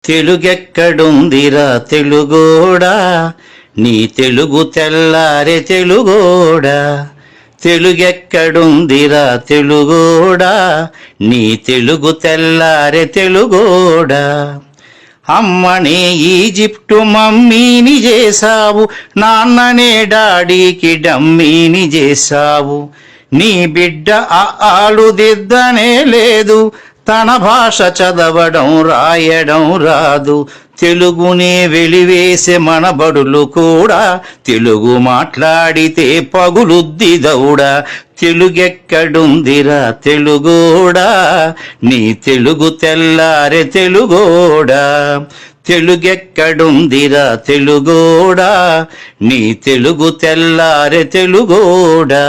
తెలుగెక్కడుందిరా తెలుగోడా, నీ తెలుగు తెల్లారె తెలుగోడా. తెలుగెక్కడుందిరా తెలుగోడా, నీ తెలుగు తెల్లారె తెలుగోడా. అమ్మనే ఈజిప్టు మమ్మీని చేసావు, నాన్ననే డాడీకి డమ్మీని చేసావు. నీ బిడ్డ ఆలు దిద్దనే లేదు, తన భాష చదవడం రాయడం రాదు. తెలుగునే వెలివేసే మన బడులు కూడా తెలుగు మాట్లాడితే పగులుద్ది దౌడా. తెలుగెక్కడుందిరా తెలుగోడా, నీ తెలుగు తెల్లారె తెలుగోడా. తెలుగెక్కడుందిరా తెలుగోడా, నీ తెలుగు తెల్లారె తెలుగోడా.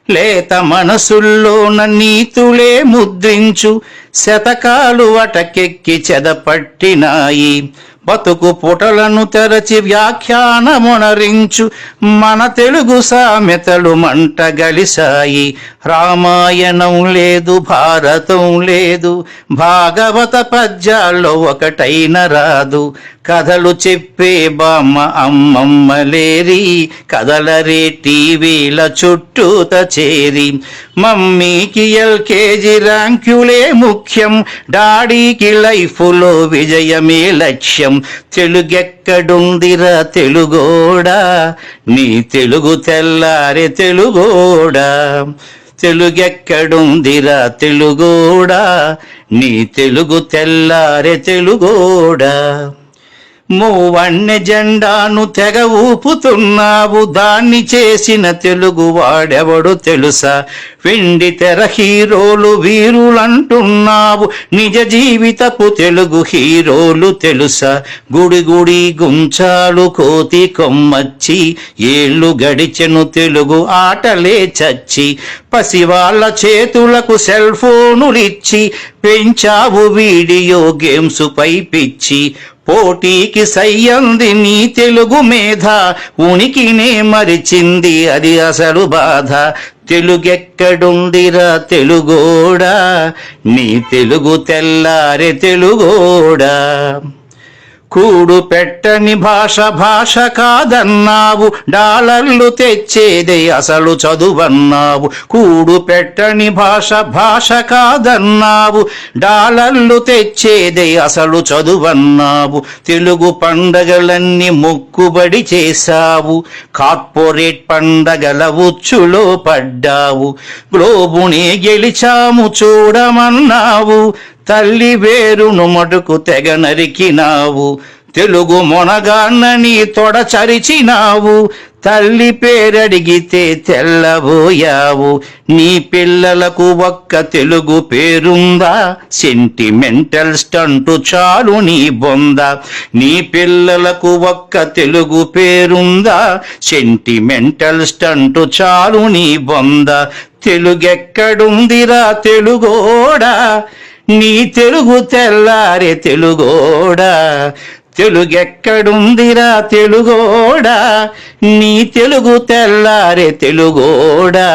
లేత మనసుల్లోన నీతులే ముద్రించు, శతకాలు అటకెక్కి చెదపట్టినాయి. బతుకు పుటలను తెరచి వ్యాఖ్యానమునరించు, మన తెలుగు సామెతలు మంట గలిసాయి. రామాయణం లేదు, భారతం లేదు, భాగవత పద్యాల్లో ఒకటైన రాదు. కథలు చెప్పే బామ్మ అమ్మమ్మ లేరి, కథలరే టీవీల చుట్టూత చేరి. మమ్మీకి ఎల్కేజీ ర్యాంకులే ముఖ్యం, డాడీకి లైఫ్లో విజయమే లక్ష్యం. తెలుగెక్కడుందిరా తెలుగోడా, నీ తెలుగు తెల్లారె తెలుగోడా. తెలుగెక్కడుందిరా తెలుగోడా, నీ తెలుగు తెల్లారె తెలుగోడా. మూవన్నె జెండాను తెగ ఊపుతున్నావు, దాన్ని చేసిన తెలుగు వాడెవడు తెలుసా. వెండి తెర హీరోలు వీరులంటున్నావు, నిజ జీవితపు తెలుగు హీరోలు తెలుసా. గుడి గుడి గుంచాలు కోతి కొమ్మచ్చి, ఏళ్ళు గడిచెను తెలుగు ఆటలే చచ్చి. పసివాళ్ళ చేతులకు సెల్ ఫోనులిచ్చి, పెంచావు వీడియో గేమ్స్ పై పిచ్చి. పోటీకి సయ్యంది నీ తెలుగు మేధ, ఉనికినే మరిచింది అది అసలు బాధ. తెలుగెక్కడుందిరా తెలుగోడా, నీ తెలుగు తెల్లారె తెలుగోడా. కూడు పెట్టని భాష భాష కాదన్నావు, డాలర్లు తెచ్చేదే అసలు చదువన్నావు. కూడు పెట్టని భాష భాష కాదన్నావు, డాలర్లు తెచ్చేదే అసలు చదువన్నావు. తెలుగు పండగలన్నీ మొక్కుబడి చేశావు, కార్పొరేట్ పండగల ఉచ్చులో పడ్డావు. గ్లోబునే గెలిచాము చూడమన్నావు, తల్లి వేరును మటుకు తెగ నరికినావు. తెలుగు మొనగాన్నని తొడ చరిచినావు, తల్లి పేరడిగితే తెల్లబోయావు. నీ పిల్లలకు ఒక్క తెలుగు పేరుందా, సెంటిమెంటల్ స్టంటు చాలు నీ బొంద. నీ పిల్లలకు ఒక్క తెలుగు పేరుందా, సెంటిమెంటల్ స్టంటు చాలు నీ బొంద. తెలుగెక్కడుందిరా తెలుగోడా, నీ తెలుగు తెల్లారె తెలుగోడా. తెలుగెక్కడుందిరా తెలుగోడా, నీ తెలుగు తెల్లారె తెలుగోడా.